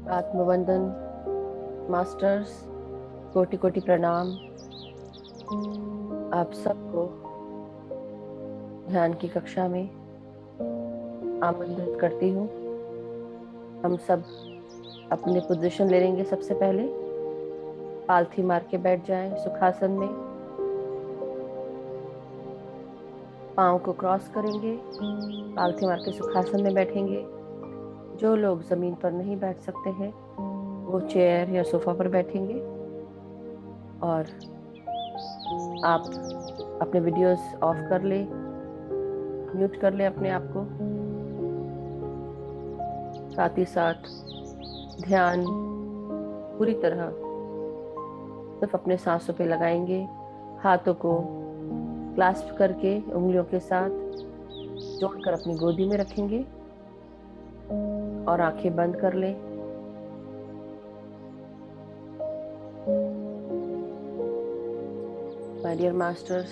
आत्मवंदन masters, कोटि कोटि प्रणाम। आप सबको ध्यान की कक्षा में आमंत्रित करती हूँ। हम सब अपने पोजीशन ले लेंगे। सबसे पहले पालथी मार के बैठ जाएं सुखासन में। पाँव को क्रॉस करेंगे, पालथी मार के सुखासन में बैठेंगे। जो लोग जमीन पर नहीं बैठ सकते हैं वो चेयर या सोफा पर बैठेंगे। और आप अपने वीडियोस ऑफ कर ले, म्यूट कर ले अपने आप को। साथ ही साथ ध्यान पूरी तरह सिर्फ अपने सांसों पे लगाएंगे। हाथों को क्लास्प करके उंगलियों के साथ जोड़कर अपनी गोदी में रखेंगे और आंखें बंद कर लें। माय डियर मास्टर्स,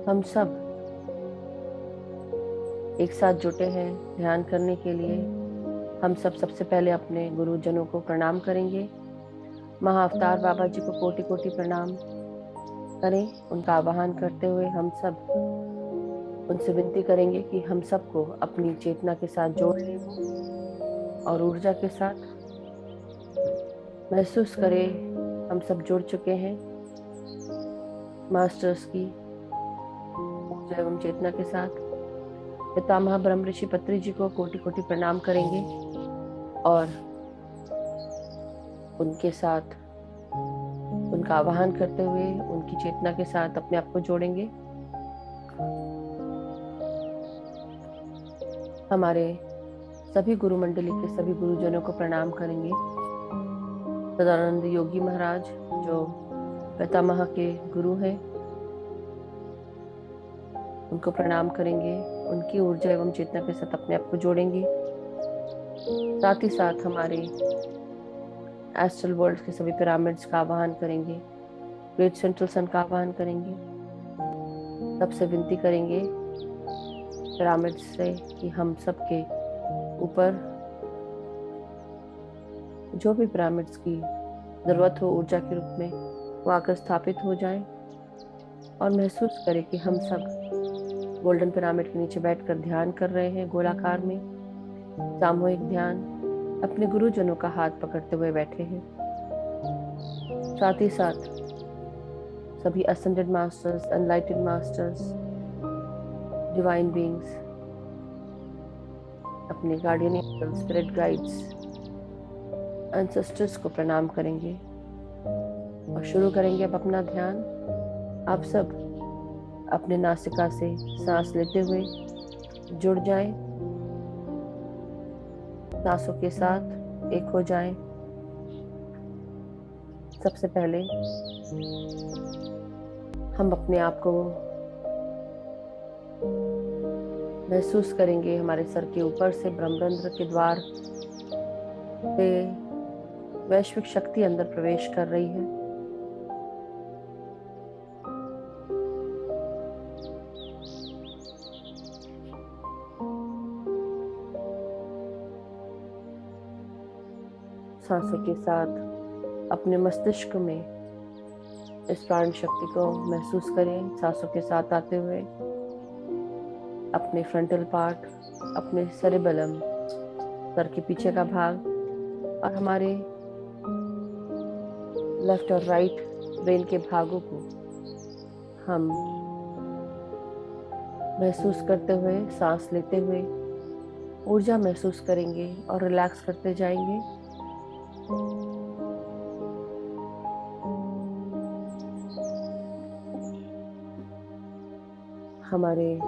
हम सब एक साथ जुटे हैं ध्यान करने के लिए। हम सब सबसे पहले अपने गुरुजनों को प्रणाम करेंगे। महाअवतार बाबा जी को कोटि कोटि प्रणाम करें। उनका आवाहन करते हुए हम सब उनसे विनती करेंगे कि हम सबको अपनी चेतना के साथ जोड़ लें और ऊर्जा के साथ महसूस करें हम सब जुड़ चुके हैं मास्टर्स की ऊर्जा एवं चेतना के साथ। पितामह ब्रह्म ऋषि पत्री जी को कोटि कोटि प्रणाम करेंगे और उनके साथ उनका आवाहन करते हुए उनकी चेतना के साथ अपने आप को जोड़ेंगे। हमारे सभी गुरु मंडली के सभी गुरुजनों को प्रणाम करेंगे। सदानंद योगी महाराज जो पितामह के गुरु हैं उनको प्रणाम करेंगे। उनकी ऊर्जा एवं चेतना के साथ अपने आप को जोड़ेंगे। साथ ही साथ हमारे एस्ट्रल वर्ल्ड के सभी पिरामिड्स का आवाहन करेंगे। ग्रेट सेंट्रल सन का आवाहन करेंगे। सबसे विनती करेंगे पिरामिड्स से कि हम सबके ऊपर जो भी पिरामिड्स की जरूरत हो ऊर्जा के रूप में वो आकर स्थापित हो जाएं और महसूस करें कि हम सब गोल्डन पिरामिड के नीचे बैठकर ध्यान कर रहे हैं गोलाकार में। सामूहिक ध्यान, अपने गुरुजनों का हाथ पकड़ते हुए बैठे हैं। साथ ही साथ सभी ascended masters, enlightened masters, divine beings, अपने guardian angels, spirit guides, ancestors को प्रणाम करेंगे और शुरू करेंगे अब अपना ध्यान। आप सब अपने नासिका से सांस लेते हुए जुड़ जाएं, सांसों के साथ एक हो जाएं। सबसे पहले हम अपने आप को महसूस करेंगे हमारे सर के ऊपर से ब्रह्मरंध्र के द्वार से वैश्विक शक्ति अंदर प्रवेश कर रही है। सांसों के साथ अपने मस्तिष्क में इस प्राण शक्ति को महसूस करें। सांसों के साथ आते हुए अपने फ्रंटल पार्ट, अपने सेरेबेलम, सर के पीछे का भाग और हमारे लेफ्ट और राइट ब्रेन के भागों को हम महसूस करते हुए, सांस लेते हुए ऊर्जा महसूस करेंगे और रिलैक्स करते जाएंगे। हमारे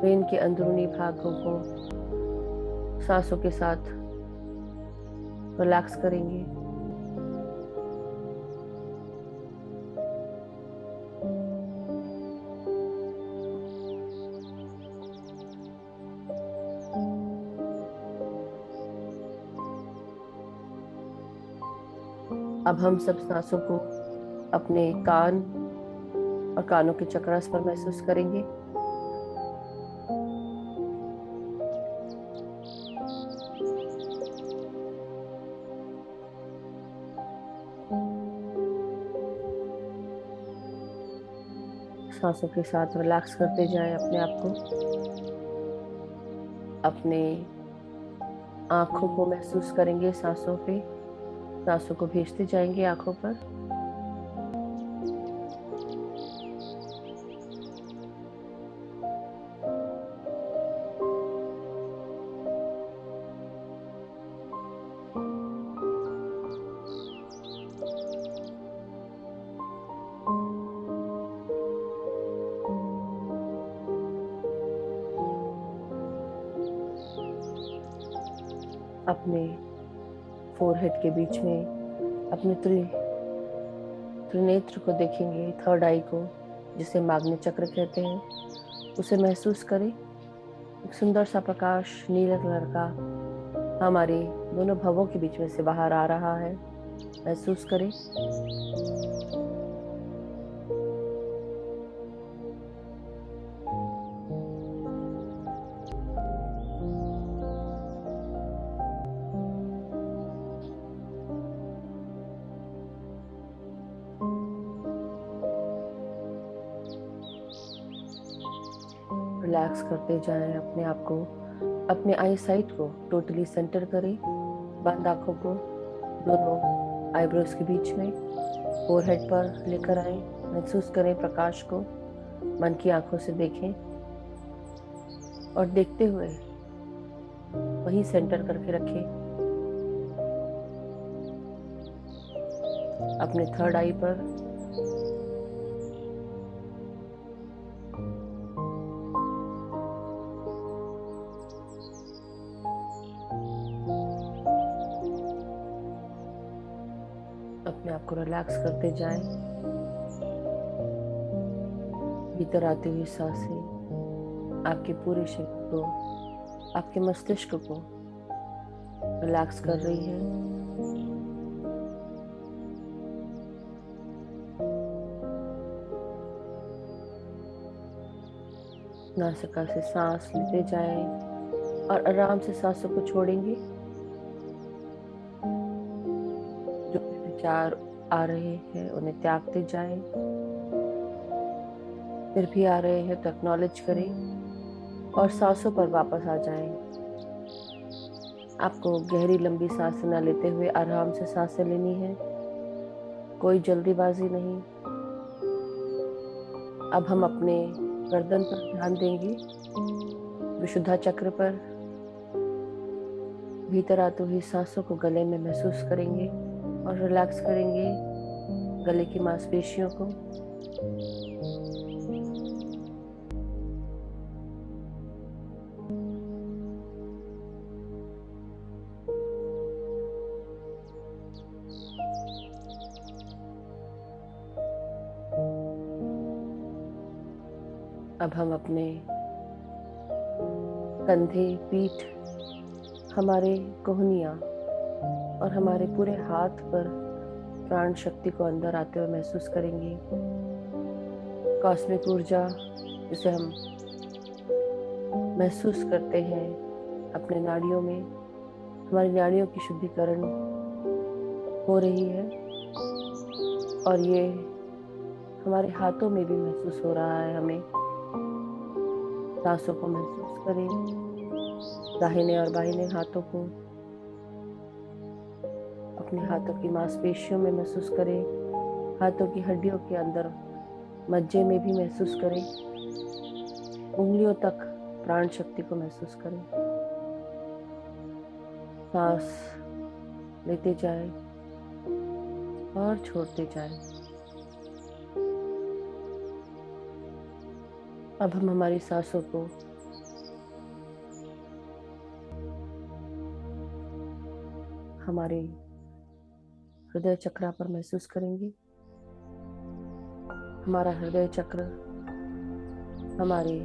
ब्रेन के अंदरूनी भागों को सांसों के साथ रिलैक्स करेंगे। अब हम सब सांसों को अपने कान और कानों के चक्रास पर महसूस करेंगे। सांसों के साथ रिलैक्स करते जाएं अपने आप को। अपने आंखों को महसूस करेंगे सांसों पे, सांसों को भेजते जाएंगे आंखों पर। अपने फोरहेड के बीच में अपने त्रिनेत्र को देखेंगे, थर्ड आई को, जिसे माग्नि चक्र कहते हैं, उसे महसूस करें। एक सुंदर सा प्रकाश नीले कलर का हमारे दोनों भवों के बीच में से बाहर आ रहा है, महसूस करें। रिलैक्स करते जाएं अपने आप को। अपने आई साइट को टोटली सेंटर करें, बंद आंखों को दोनों आईब्रोज के बीच में फोरहेड पर लेकर आए। महसूस करें प्रकाश को, मन की आंखों से देखें और देखते हुए वही सेंटर करके रखें। अपने थर्ड आई पर अपने आप को रिलैक्स करते जाएं। भीतर आती हुई सांसें आपके पूरे शरीर को, आपके मस्तिष्क को रिलैक्स कर रही है। नासिका से सांस लेते जाएं और आराम से सांसों को छोड़ेंगे। जो भी विचार आ रहे हैं उन्हें त्यागते जाएं। फिर भी आ रहे हैं तो एक्नॉलेज करें और सांसों पर वापस आ जाएं। आपको गहरी लंबी सांसें न लेते हुए आराम से सांसें लेनी है, कोई जल्दीबाजी नहीं। अब हम अपने गर्दन पर ध्यान देंगे, विशुद्धा चक्र पर। भीतर आती हुई सांसों को गले में महसूस करेंगे और रिलैक्स करेंगे गले की मांसपेशियों को। अब हम अपने कंधे, पीठ, हमारे कोहनियाँ और हमारे पूरे हाथ पर प्राण शक्ति को अंदर आते हुए महसूस करेंगे। कॉस्मिक ऊर्जा जिसे हम महसूस करते हैं अपने नाड़ियों में, हमारी नाड़ियों की शुद्धिकरण हो रही है और ये हमारे हाथों में भी महसूस हो रहा है। हमें सांसों को महसूस करें, दाहिने और बाहिने हाथों को अपने हाथों की मांसपेशियों में महसूस करें, हाथों की हड्डियों के अंदर मज्जे में भी महसूस करें, उंगलियों तक प्राण शक्ति को महसूस करें। सांस लेते जाएं और छोड़ते जाएं। अब हम हमारी सांसों को हमारे हृदय चक्र पर महसूस करेंगे। हमारा हृदय चक्र हमारे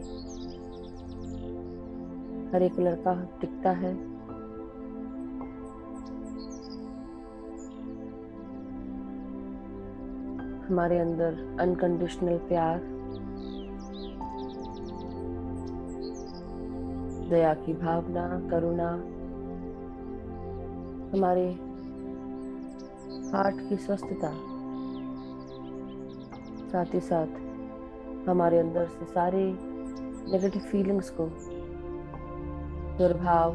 हरे कलर का दिखता है। हमारे अंदर अनकंडीशनल प्यार, दया की भावना, करुणा, हमारे हार्ट की स्वस्थता, साथ ही साथ हमारे अंदर से सारे नेगेटिव फीलिंग्स को, दुर्भाव,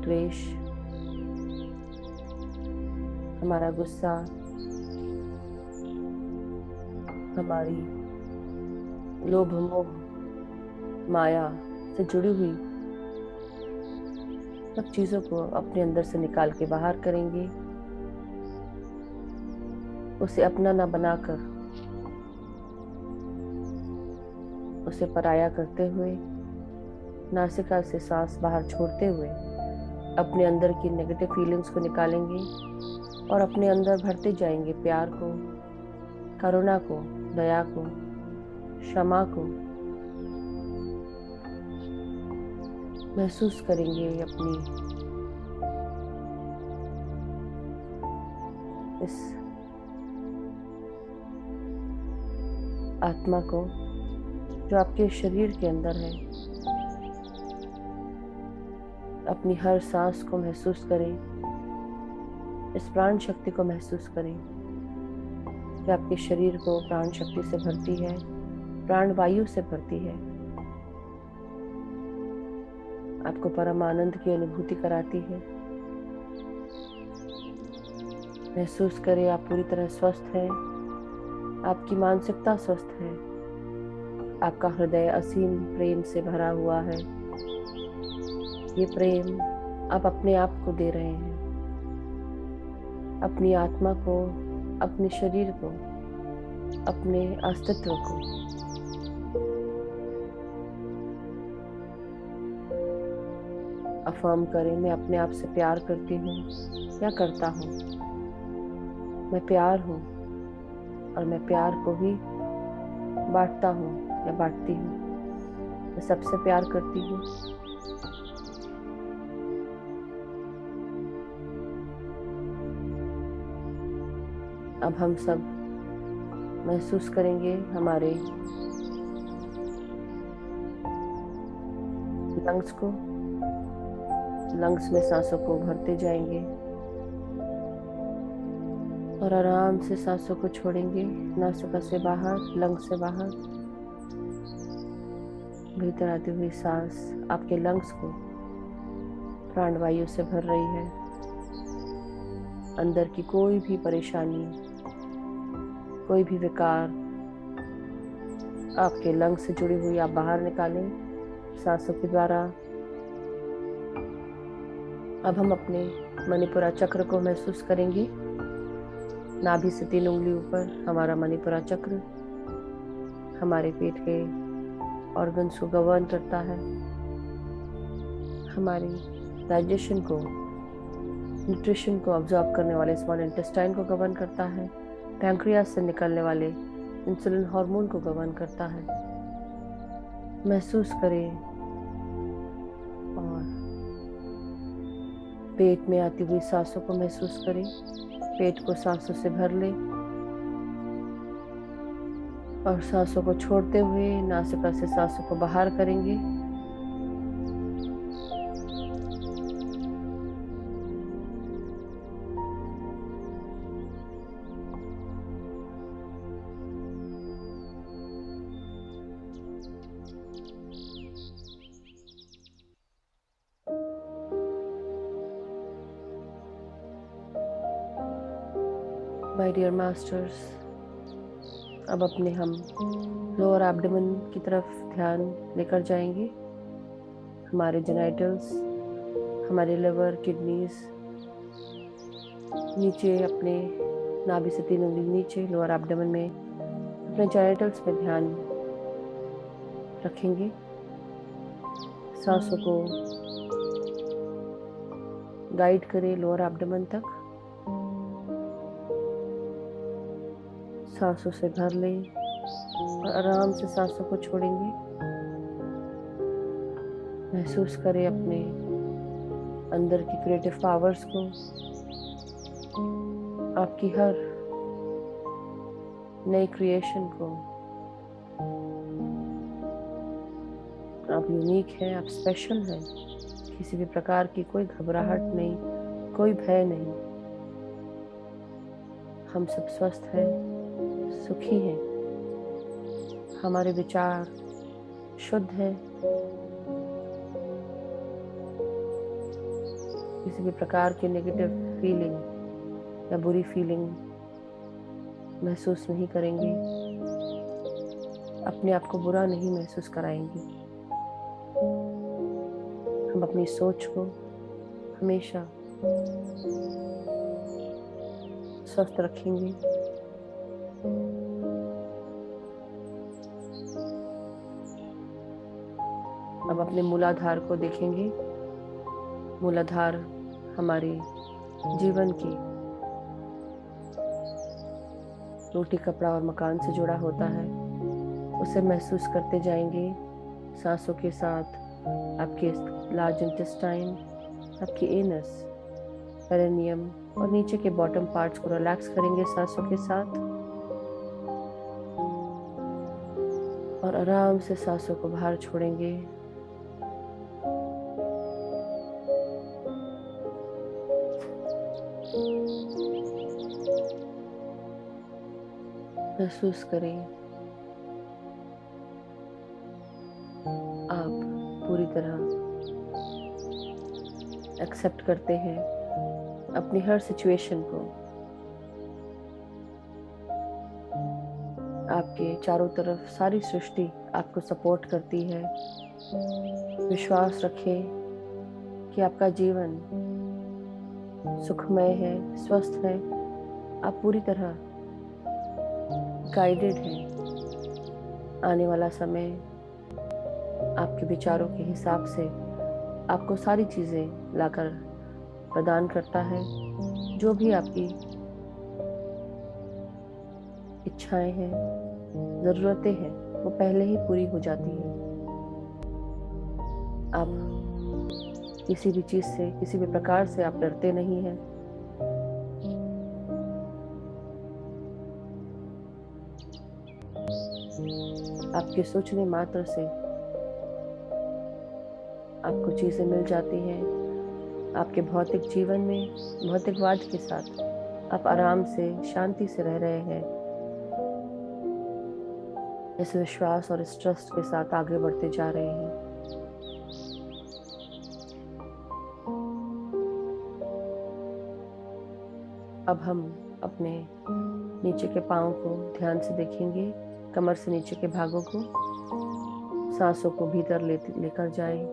द्वेष, हमारा गुस्सा, हमारी लोभ, मोह, माया से जुड़ी हुई सब चीजों को अपने अंदर से निकाल के बाहर करेंगे। उसे अपना ना बनाकर, उसे पराया करते हुए, नासिका से सांस बाहर छोड़ते हुए अपने अंदर की नेगेटिव फीलिंग्स को निकालेंगे और अपने अंदर भरते जाएंगे प्यार को, करुणा को, दया को, क्षमा को। महसूस करेंगे अपनी इस आत्मा को जो आपके शरीर के अंदर है। अपनी हर सांस को महसूस करें, इस प्राण शक्ति को महसूस करें जो आपके शरीर को प्राण शक्ति से भरती है, प्राण वायु से भरती है, आपको परम आनंद की अनुभूति कराती है। महसूस करें आप पूरी तरह स्वस्थ हैं, आपकी मानसिकता स्वस्थ है, आपका हृदय असीम प्रेम से भरा हुआ है। ये प्रेम आप अपने आप को दे रहे हैं, अपनी आत्मा को, अपने शरीर को, अपने अस्तित्व को। अफर्म करें, मैं अपने आप से प्यार करती हूँ या करता हूँ। मैं प्यार हूँ और मैं प्यार को ही बांटता हूँ या बांटती हूँ। मैं सबसे प्यार करती हूँ। अब हम सब महसूस करेंगे हमारे लंग्स को, लंग्स में सांसों को भरते जाएंगे और आराम से सांसों को छोड़ेंगे। नासिका से बाहर, लंग्स से बाहर। भीतर आती हुई सांस आपके लंग्स को प्राणवायु से भर रही है। अंदर की कोई भी परेशानी, कोई भी विकार आपके लंग्स से जुड़ी हुई आप बाहर निकालें सांसों के द्वारा। अब हम अपने मणिपुरा चक्र को महसूस करेंगे। नाभि से 3 उंगली ऊपर हमारा मणिपुरा चक्र हमारे पेट के ऑर्गन्स को गवर्न करता है, हमारी डाइजेशन को, न्यूट्रिशन को ऑब्जॉर्ब करने वाले स्मॉल इंटेस्टाइन को गवर्न करता है, पैंक्रियास से निकलने वाले इंसुलिन हार्मोन को गवर्न करता है। महसूस करें और पेट में आती हुई सांसों को महसूस करें। पेट को सांसों से भर लें और सांसों को छोड़ते हुए नासिका से सांसों को बाहर करेंगे। माय डियर मास्टर्स, अब अपने हम लोअर एब्डोमेन की तरफ ध्यान लेकर जाएंगे। हमारे जेनाइटल्स, हमारे लिवर, किडनीज, नीचे अपने नाभि से 3 उंगली नीचे लोअर एब्डोमेन में अपने जेनाइटल्स पे ध्यान रखेंगे। सांसों को गाइड करें लोअर एब्डोमेन तक। सांसों से भर लें और आराम से सांसों को छोड़ेंगे। महसूस करें अपने अंदर की क्रिएटिव पावर्स को, आपकी हर नई क्रिएशन को। आप यूनिक हैं, आप स्पेशल हैं। किसी भी प्रकार की कोई घबराहट नहीं, कोई भय नहीं। हम सब स्वस्थ हैं, सुखी हैं, हमारे विचार शुद्ध हैं, किसी भी प्रकार की नेगेटिव फीलिंग या बुरी फीलिंग महसूस नहीं करेंगे, अपने आप को बुरा नहीं महसूस कराएंगे। हम अपनी सोच को हमेशा स्वस्थ रखेंगे। अब अपने मूलाधार को देखेंगे। मूलाधार हमारे जीवन की रोटी, कपड़ा और मकान से जुड़ा होता है। उसे महसूस करते जाएंगे सांसों के साथ। आपके लार्ज इंटेस्टाइन, आपकी एनस, पेरिनियम और नीचे के बॉटम पार्ट्स को रिलैक्स करेंगे सांसों के साथ और आराम से सांसों को बाहर छोड़ेंगे। महसूस करें आप पूरी तरह एक्सेप्ट करते हैं अपनी हर सिचुएशन को। आपके चारों तरफ सारी सृष्टि आपको सपोर्ट करती है। विश्वास रखें कि आपका जीवन सुखमय है, स्वस्थ है। आप पूरी तरह गाइडेड हैं। आने वाला समय आपके विचारों के हिसाब से आपको सारी चीज़ें लाकर प्रदान करता है। जो भी आपकी इच्छाएं हैं, ज़रूरतें हैं, वो पहले ही पूरी हो जाती हैं। आप किसी भी चीज़ से, किसी भी प्रकार से आप डरते नहीं हैं। आपके सोचने मात्र से आपको चीज़ें मिल जाती हैं। आपके भौतिक जीवन में भौतिकवाद के साथ आप आराम से, शांति से रह रहे हैं। इस विश्वास और इस ट्रस्ट के साथ आगे बढ़ते जा रहे हैं। अब हम अपने नीचे के पाँव को ध्यान से देखेंगे, कमर से नीचे के भागों को। सांसों को भीतर लेकर जाएं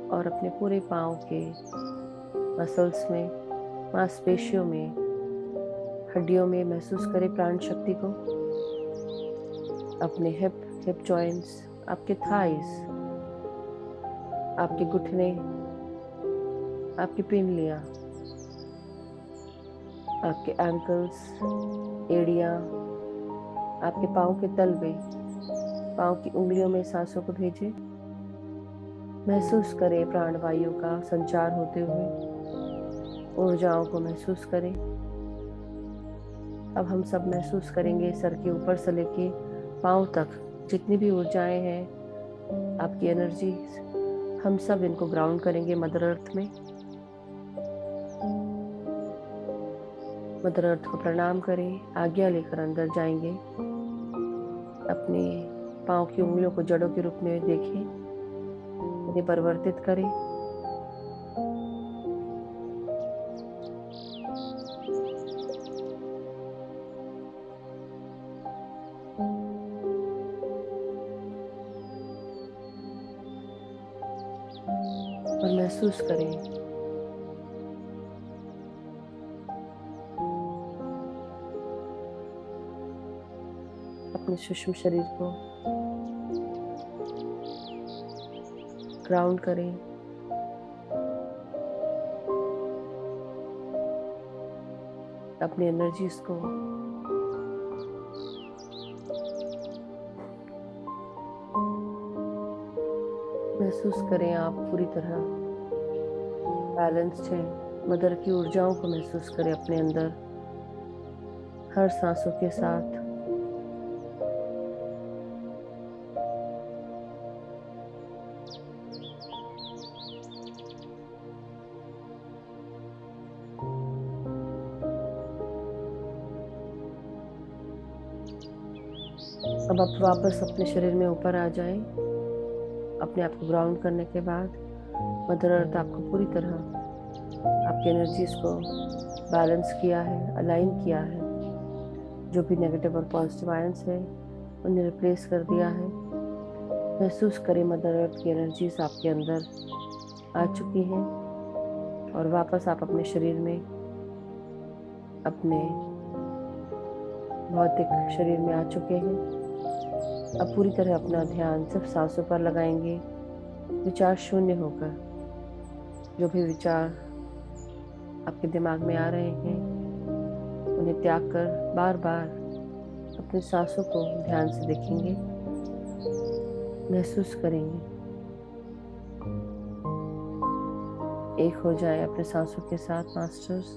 और अपने पूरे पाँव के मसल्स में, मांसपेशियों में, हड्डियों में महसूस करें प्राण शक्ति को। अपने हिप जॉइंट्स, आपके थाइस, आपके घुटने, आपकी पिंडलियाँ, आपके एंकल्स, एड़ियाँ, आपके पाँव के तलवे, पाँव की उंगलियों में सांसों को भेजें। महसूस करें प्राणवायु का संचार होते हुए, ऊर्जाओं को महसूस करें। अब हम सब महसूस करेंगे सर के ऊपर से लेके पाँव तक जितनी भी ऊर्जाएं हैं, आपकी एनर्जी, हम सब इनको ग्राउंड करेंगे मदर अर्थ में। मदर अर्थ को प्रणाम करें, आज्ञा लेकर अंदर जाएंगे। अपने पाँव की उंगलियों को जड़ों के रूप में देखें, उन्हें परिवर्तित करें। और महसूस करें अपने सूक्ष्म शरीर को ग्राउंड करें। अपनी एनर्जीज को महसूस करें। आप पूरी तरह बैलेंस्ड हैं। मदर की ऊर्जाओं को महसूस करें अपने अंदर हर सांसों के साथ। अब आप वापस अपने शरीर में ऊपर आ जाएं। अपने आप को ग्राउंड करने के बाद मदर अर्थ आपको पूरी तरह आपकी एनर्जीज को बैलेंस किया है, अलाइन किया है। जो भी नेगेटिव और पॉजिटिव आयंस है उन्हें रिप्लेस कर दिया है। महसूस करें मदर अर्थ की एनर्जीज आपके अंदर आ चुकी हैं और वापस आप अपने शरीर में, अपने भौतिक शरीर में आ चुके हैं। अब पूरी तरह अपना ध्यान सिर्फ सांसों पर लगाएंगे। विचार शून्य होकर जो भी विचार आपके दिमाग में आ रहे हैं उन्हें त्याग कर बार बार अपनी सांसों को ध्यान से देखेंगे, महसूस करेंगे। एक हो जाए अपने सांसों के साथ मास्टर्स।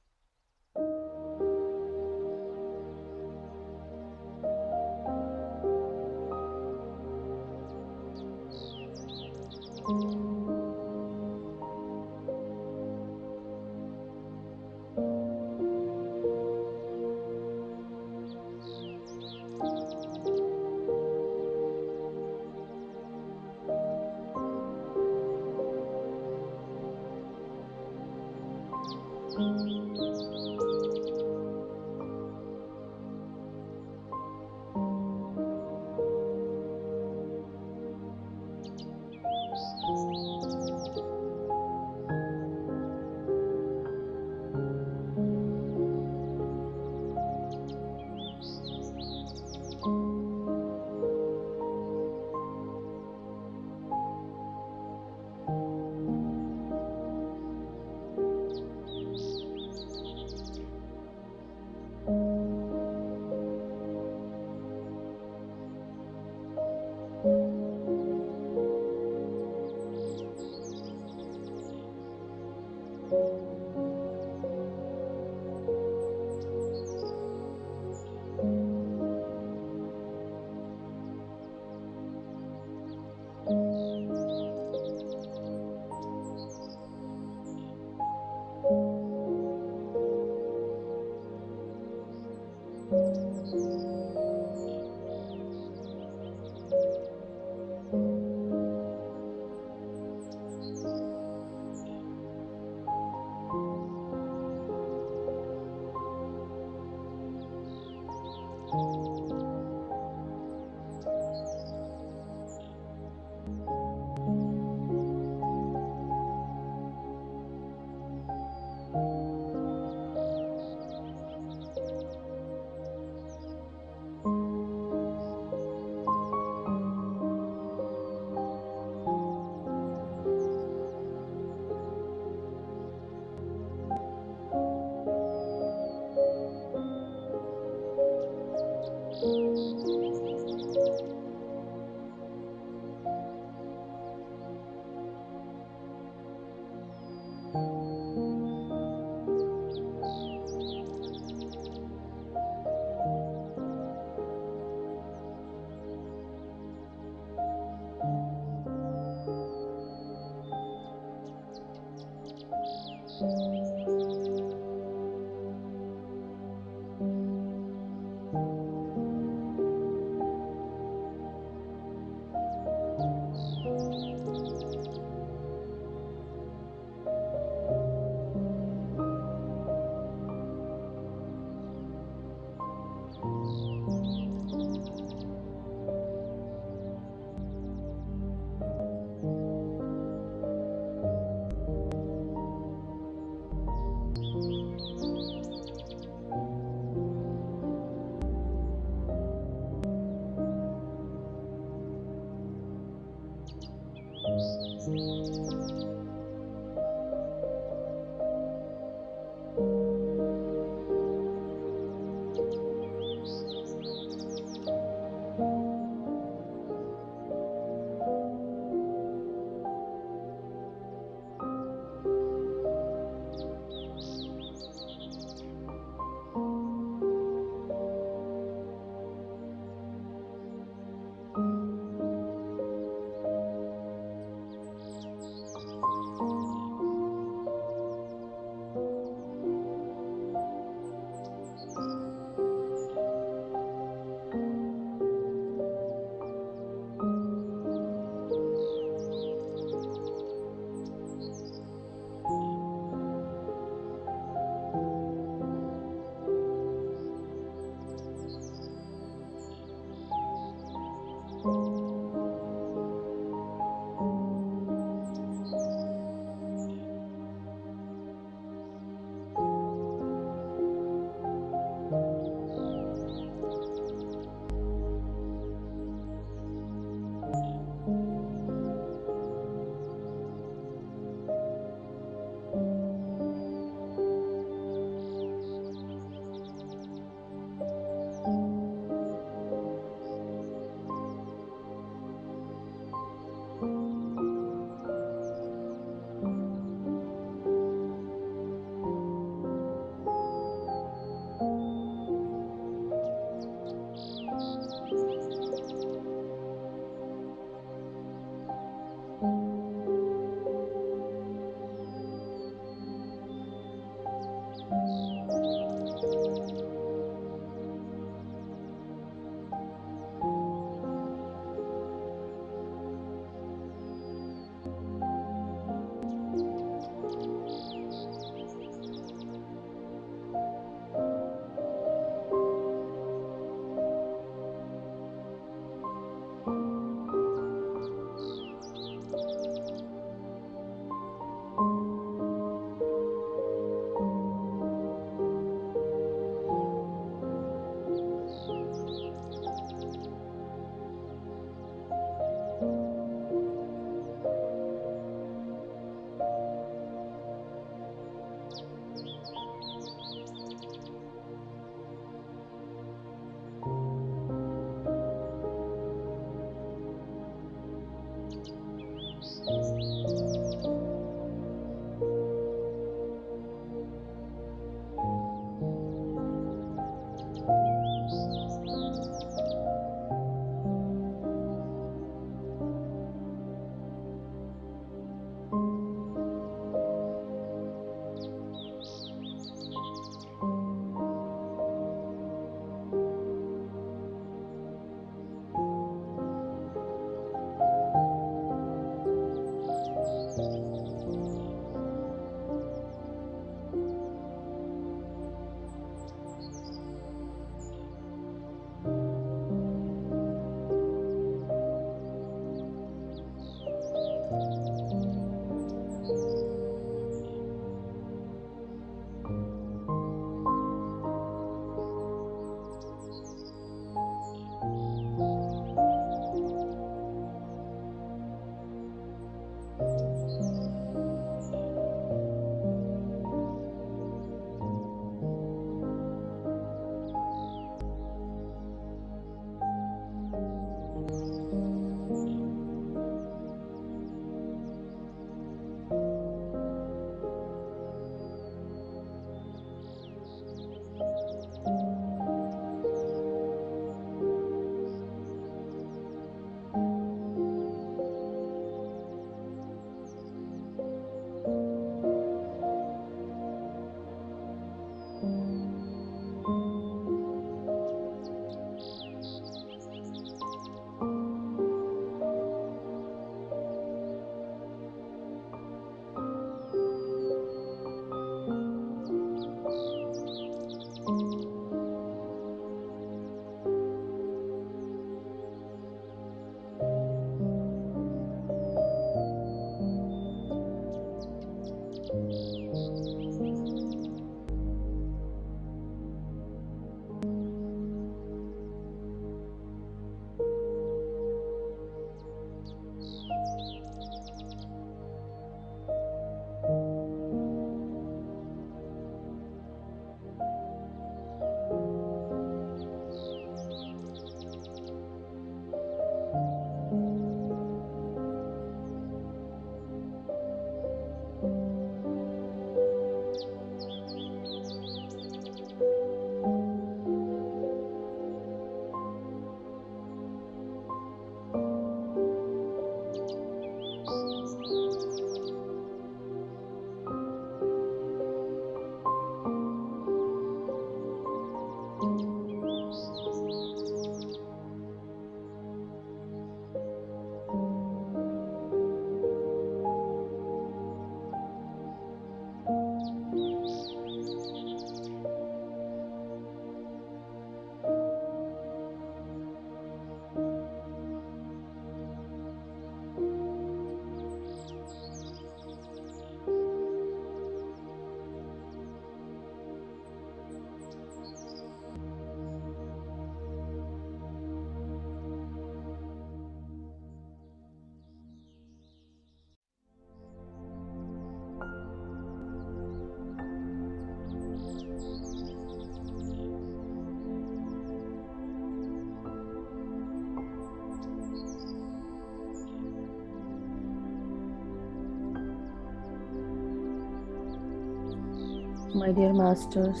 माय डियर मास्टर्स,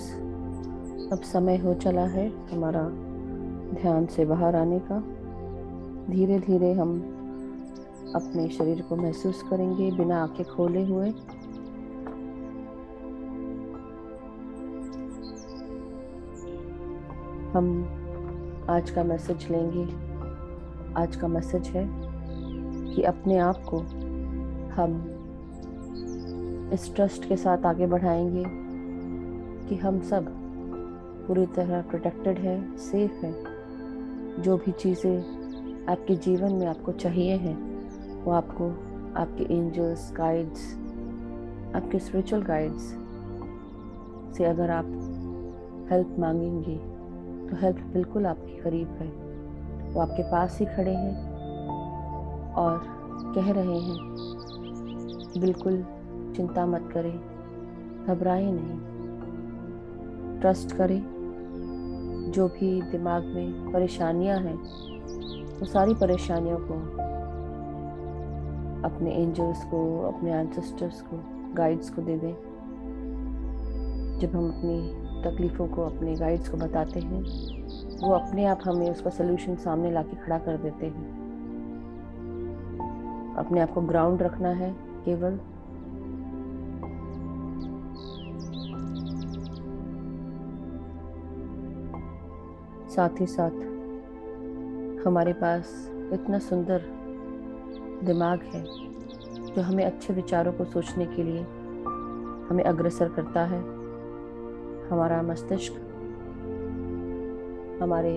अब समय हो चला है हमारा ध्यान से बाहर आने का। धीरे धीरे हम अपने शरीर को महसूस करेंगे बिना आंखें खोले हुए। हम आज का मैसेज लेंगे। आज का मैसेज है कि अपने आप को हम इस ट्रस्ट के साथ आगे बढ़ाएंगे कि हम सब पूरी तरह प्रोटेक्टेड है, सेफ है। जो भी चीज़ें आपके जीवन में आपको चाहिए हैं वो आपको आपके एंजल्स, गाइड्स, आपके स्पिरिचुअल गाइड्स से अगर आप हेल्प मांगेंगे तो हेल्प बिल्कुल आपके करीब है। वो आपके पास ही खड़े हैं और कह रहे हैं कि बिल्कुल चिंता मत करें, घबराएं नहीं, ट्रस्ट करें। जो भी दिमाग में परेशानियां हैं वो सारी परेशानियों को अपने एंजल्स को, अपने एंसेस्टर्स को, गाइड्स को दे दें। जब हम अपनी तकलीफ़ों को अपने गाइड्स को बताते हैं वो अपने आप हमें उसका सलूशन सामने लाके खड़ा कर देते हैं। अपने आप को ग्राउंड रखना है केवल। साथ ही साथ हमारे पास इतना सुंदर दिमाग है जो हमें अच्छे विचारों को सोचने के लिए हमें अग्रसर करता है। हमारा मस्तिष्क हमारे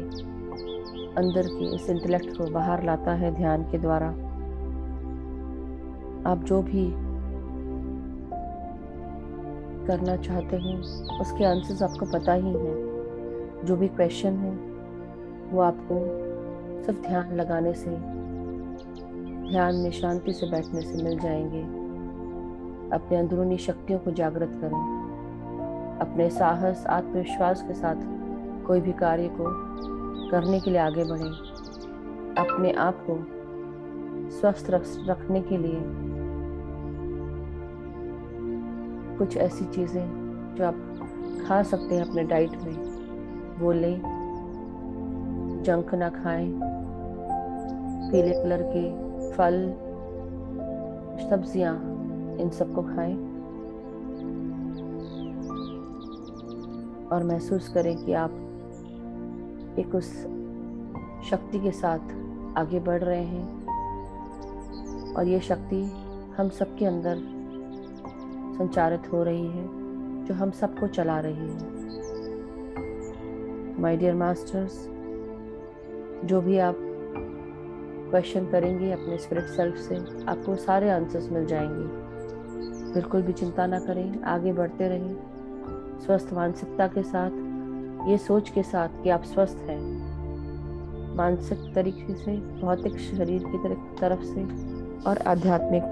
अंदर के इस इंटेलेक्ट को बाहर लाता है ध्यान के द्वारा। आप जो भी करना चाहते हैं उसके आंसर्स आपको पता ही हैं। जो भी क्वेश्चन है वो आपको सिर्फ ध्यान लगाने से, ध्यान में शांति से बैठने से मिल जाएंगे। अपने अंदरूनी शक्तियों को जागृत करें। अपने साहस, आत्मविश्वास के साथ कोई भी कार्य को करने के लिए आगे बढ़ें। अपने आप को स्वस्थ रखने के लिए कुछ ऐसी चीज़ें जो आप खा सकते हैं अपने डाइट में वो लें। जंक ना खाएं, पीले कलर के फल, सब्जियां, इन सबको खाएं और महसूस करें कि आप एक उस शक्ति के साथ आगे बढ़ रहे हैं और ये शक्ति हम सबके अंदर संचारित हो रही है जो हम सबको चला रही है। माय डियर मास्टर्स, जो भी आप क्वेश्चन करेंगे अपने स्पिरिट सेल्फ से आपको सारे आंसर्स मिल जाएंगे। बिल्कुल भी चिंता ना करें, आगे बढ़ते रहें स्वस्थ मानसिकता के साथ, ये सोच के साथ कि आप स्वस्थ हैं, मानसिक तरीके से, भौतिक शरीर की तरफ से और आध्यात्मिक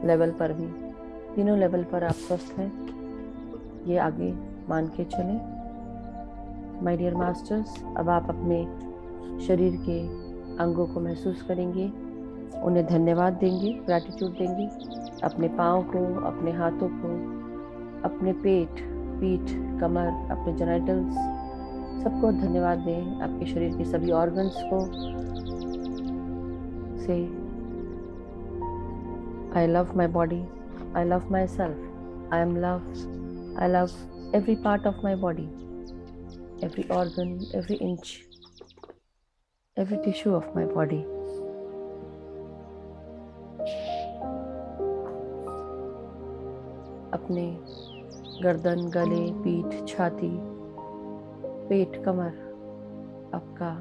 लेवल पर भी। तीनों लेवल पर आप स्वस्थ हैं, ये आगे मान के चलें। माय डियर मास्टर्स, अब आप अपने शरीर के अंगों को महसूस करेंगे, उन्हें धन्यवाद देंगे, ग्रैटिट्यूड देंगे। अपने पाँव को, अपने हाथों को, अपने पेट, पीठ, कमर, अपने जेनिटल्स, सबको धन्यवाद दें। आपके शरीर के सभी ऑर्गन्स को से I love my body, I love my self, I am love, I love every part of my body, every organ, every inch, every tissue of my body. अपने गर्दन, गले, पीठ, छाती, पेट, कमर, आपका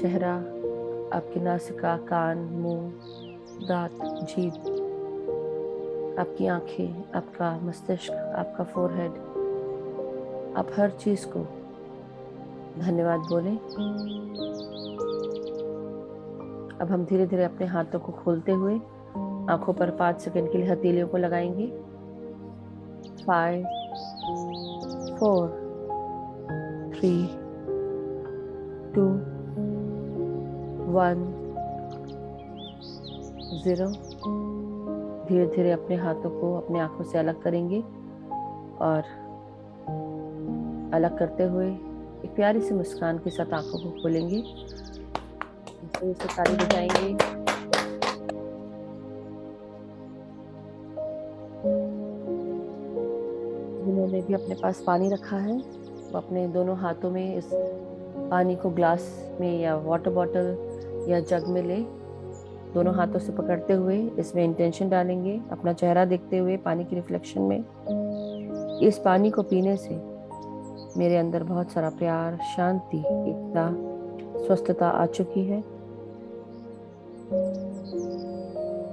चेहरा, आपकी नासिका, कान, मुंह, दांत, जीभ, आपकी आंखें, आपका मस्तिष्क, आपका फोरहेड, आप हर चीज़ को धन्यवाद बोलें। अब हम धीरे धीरे अपने हाथों को खोलते हुए आंखों पर 5 सेकंड के लिए हथेलियों को लगाएंगे। 5, 4, 3, 2, 1, 0। धीरे धीरे अपने हाथों को अपने आंखों से अलग करेंगे और अलग करते हुए एक प्यारी सी मुस्कान के साथ आंखों को खोलेंगे। से ताली बजाएंगे। जिन्होंने भी अपने पास पानी रखा है वो अपने दोनों हाथों में इस पानी को ग्लास में या वाटर बॉटल या जग में ले, दोनों हाथों से पकड़ते हुए इसमें इंटेंशन डालेंगे, अपना चेहरा देखते हुए पानी की रिफ्लेक्शन में। इस पानी को पीने से मेरे अंदर बहुत सारा प्यार, शांति, एकता, स्वस्थता आ चुकी है।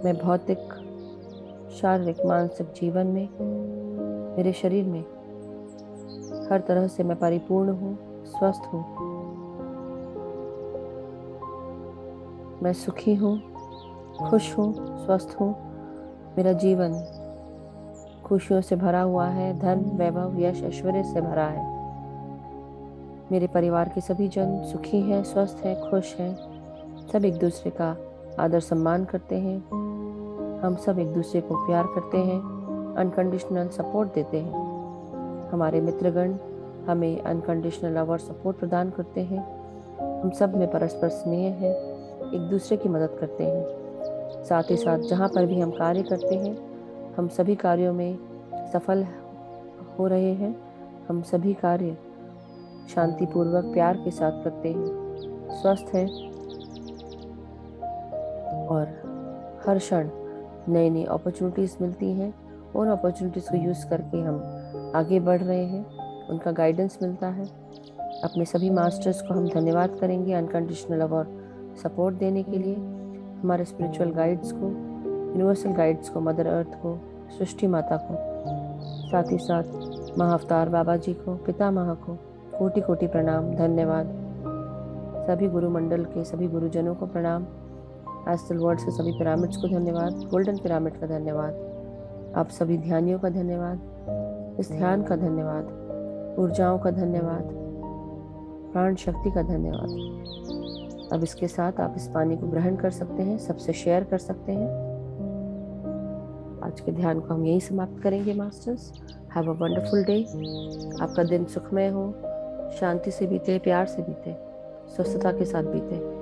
मैं भौतिक, शारीरिक, मानसिक जीवन में, मेरे शरीर में हर तरह से मैं परिपूर्ण हूँ, स्वस्थ हूँ। मैं सुखी हूँ, खुश हूँ, स्वस्थ हूँ। मेरा जीवन खुशियों से भरा हुआ है, धन, वैभव, यश, ऐश्वर्य से भरा है। मेरे परिवार के सभी जन सुखी हैं, स्वस्थ हैं, खुश हैं। सब एक दूसरे का आदर सम्मान करते हैं। हम सब एक दूसरे को प्यार करते हैं, अनकंडीशनल सपोर्ट देते हैं। हमारे मित्रगण हमें अनकंडीशनल लव और सपोर्ट प्रदान करते हैं। हम सब में परस्पर स्नेह है, एक दूसरे की मदद करते हैं। साथ ही साथ जहाँ पर भी हम कार्य करते हैं, हम सभी कार्यों में सफल हो रहे हैं। हम सभी कार्य शांतिपूर्वक, प्यार के साथ करते हैं, स्वस्थ हैं और हर क्षण नई नई अपॉर्चुनिटीज़ मिलती हैं। उन अपॉर्चुनिटीज़ को यूज़ करके हम आगे बढ़ रहे हैं, उनका गाइडेंस मिलता है। अपने सभी मास्टर्स को हम धन्यवाद करेंगे अनकंडीशनल लव और सपोर्ट देने के लिए। हमारे स्पिरिचुअल गाइड्स को, यूनिवर्सल गाइड्स को, मदर अर्थ को, सृष्टि माता को, साथ ही साथ महाअवतार बाबा जी को, पितामह को कोटि कोटि प्रणाम, धन्यवाद। सभी गुरुमंडल के सभी गुरुजनों को प्रणाम। एस्ट्रल वर्ल्ड के सभी पिरामिड्स को धन्यवाद, गोल्डन पिरामिड का धन्यवाद, आप सभी ध्यानियों का धन्यवाद, इस ध्यान का धन्यवाद, ऊर्जाओं का धन्यवाद, प्राण शक्ति का धन्यवाद। अब इसके साथ आप इस पानी को ग्रहण कर सकते हैं, सबसे शेयर कर सकते हैं। आज के ध्यान को हम यहीं समाप्त करेंगे masters. Have a wonderful day. आपका दिन सुखमय हो, शांति से बीते, प्यार से बीते, स्वस्थता के साथ बीते।